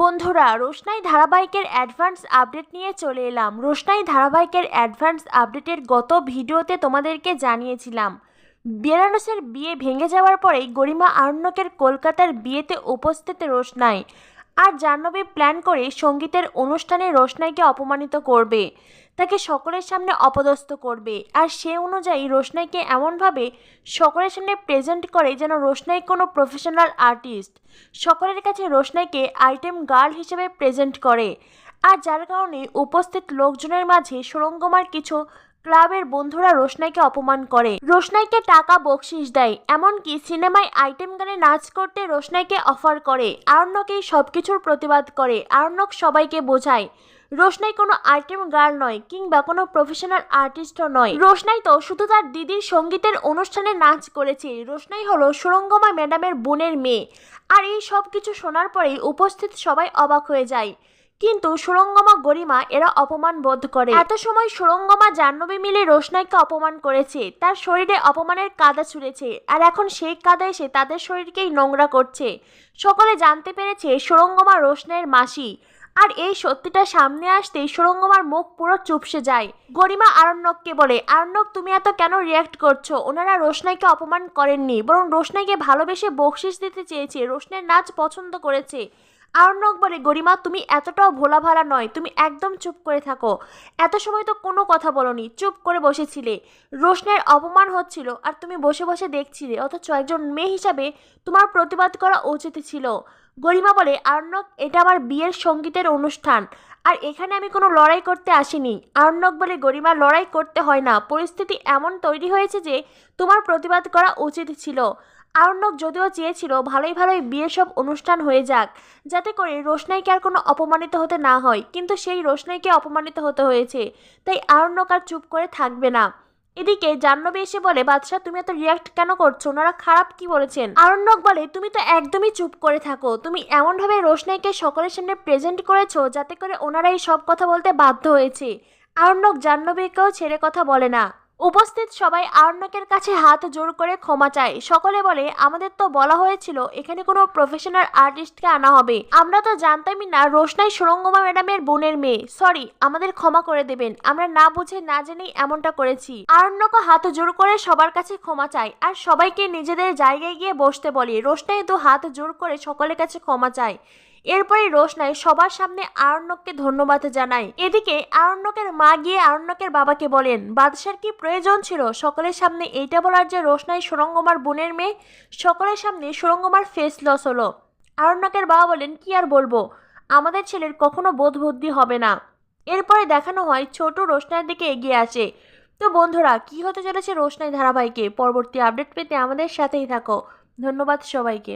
বন্ধুরা, রোশনাই ধারাবাহিকের advance update নিয়ে চলে এলাম। রোশনাই ধারাবাহিকের অ্যাডভান্স আপডেটের গত ভিডিওতে তোমাদেরকে জানিয়েছিলাম বেনারসের বিয়ে ভেঙে যাওয়ার পরেই গরিমা আরণ্যকের কলকাতার বিয়েতে উপস্থিত রোশনাই আর জাহ্নবী প্ল্যান করে সঙ্গীতের অনুষ্ঠানে রোশনাইকে অপমানিত করবে, তাকে সকলের সামনে অপদস্থ করবে। আর সে অনুযায়ী রোশনাইকে এমনভাবে সকলের সামনে প্রেজেন্ট করে যেন রোশনাই কোনো প্রফেশনাল আর্টিস্ট, সকলের কাছে রোশনাইকে আইটেম গার্ল হিসেবে প্রেজেন্ট করে। আর যার কারণে উপস্থিত লোকজনের মাঝে সুরঙ্গমার কিছু ক্লাবের বন্ধুরা রোশনাইকে অপমান করে, রোশনাইকে টাকা বকশিস দেয়, এমনকি সিনেমায় আইটেম গানে নাচ করতে রোশনাইকে অফার করে। আরণ্যক এই সব কিছুর প্রতিবাদ করে। আরণ্যক সবাইকে বোঝায় রোশনাই কোনো আইটেম গার্ল নয় কিংবা কোনো প্রফেশনাল আর্টিস্টও নয়। রোশনাই তো শুধু তার দিদির সঙ্গীতের অনুষ্ঠানে নাচ করেছে। রোশনাই হলো সুরঙ্গমা ম্যাডামের বোনের মেয়ে। আর এই সব কিছু শোনার পরেই উপস্থিত সবাই অবাক হয়ে যায়, কিন্তু সুরঙ্গমা গরিমা এরা অপমান বোধ করে। এত সময় সুরঙ্গমা জাহ্নবী মিলে রোশনাইকে অপমান করেছে, তার শরীরে অপমানের কাদা ছুঁড়েছে, আর এখন সেই কাদা এসে তাদের শরীরকেই নোংরা করছে। সকলে জানতে পেরেছে সুরঙ্গমা রোশনাইয়ের মাসি। আর এই সত্যিটা সামনে আসতেই সুরঙ্গমার মুখ পুরো চুপসে যায়। গরিমা আরণ্যককে বলে, আরণ্যক তুমি এত কেন রিয়াক্ট করছো? ওনারা রোশনাইকে অপমান করেননি, বরং রোশনাইকে ভালোবেসে বকশিস দিতে চেয়েছে, রোশনাইয়ের নাচ পছন্দ করেছে। আরণ্যক বলে, গরিমা তুমি এতটাও ভোলা ভালা নয়, তুমি একদম চুপ করে থাকো। এত সময় তো কোনো কথা বলনি, চুপ করে বসেছিলে। রোশনাইয়ের অপমান হচ্ছিল আর তুমি বসে বসে দেখছিলে, অথচ একজন মেয়ে হিসাবে তোমার প্রতিবাদ করা উচিত ছিল। গরিমা বলে, আরণ্যক এটা আমার বিয়ের সঙ্গীতের অনুষ্ঠান, আর এখানে আমি কোনো লড়াই করতে আসিনি। আরণ্যক বলে, গরিমা লড়াই করতে হয় না, পরিস্থিতি এমন তৈরি হয়েছে যে তোমার প্রতিবাদ করা উচিত ছিল। আরণ্যক যদিও চেয়েছিল ভালোই ভালোই বিয়ের সব অনুষ্ঠান হয়ে যাক, যাতে করে রোশনাইকে আর কোনো অপমানিত হতে না হয়, কিন্তু সেই রোশনাইকে অপমানিত হতে হয়েছে, তাই আরণ্যক আর চুপ করে থাকবে না। এদিকে জাহ্নবী এসে বলে, বাদশা তুমি এত রিয়াক্ট কেন করছো? ওনারা খারাপ কি বলেছেন? আরণ্যক বলে, তুমি তো একদমই চুপ করে থাকো। তুমি এমনভাবে রোশনাইকে সকলের সামনে প্রেজেন্ট করেছো যাতে করে ওনারা এই সব কথা বলতে বাধ্য হয়েছে। আরণ্যক জাহ্নবীকেও ছেড়ে কথা বলে না। উপস্থিত সবাই আরণ্যকের কাছে হাত জোর করে ক্ষমা চায়। সকলে বলে, আমাদের তো বলা হয়েছিল এখানে কোনো প্রফেশনাল আর্টিস্টকে আনা হবে, আমরা তো জানতামই না রোশনাই সুরঙ্গমা ম্যাডামের বোনের মেয়ে। সরি, আমাদের ক্ষমা করে দেবেন, আমরা না বুঝে না জেনেই এমনটা করেছি। আরণ্যকও হাত জোর করে সবার কাছে ক্ষমা চায় আর সবাইকে নিজেদের জায়গায় গিয়ে বসতে বলে। রোশনাই তো হাত জোর করে সকলের কাছে ক্ষমা চায়। এরপরে রোশনাই সবার সামনে আরণ্যককে ধন্যবাদ জানায়। এদিকে আরণ্যকের মা গিয়ে আরণ্যকের বাবাকে বলেন, বাদশার কি প্রয়োজন ছিল সকলের সামনে এইটা বলার যে রোশনাই সুরঙ্গমার বোনের মেয়ে? সকলের সামনে সুরঙ্গমার ফেস লস হলো। আরণ্যকের বাবা বলেন, কি আর বলবো, আমাদের ছেলের কখনো বোধ বুদ্ধি হবে না। এরপরে দেখানো হয় ছোট রোশনাইয়ের দিকে এগিয়ে আসে। তো বন্ধুরা, কি হতে চলেছে রোশনাই ধারাবাহিকে পরবর্তী আপডেট পেতে আমাদের সাথেই থাকো। ধন্যবাদ সবাইকে।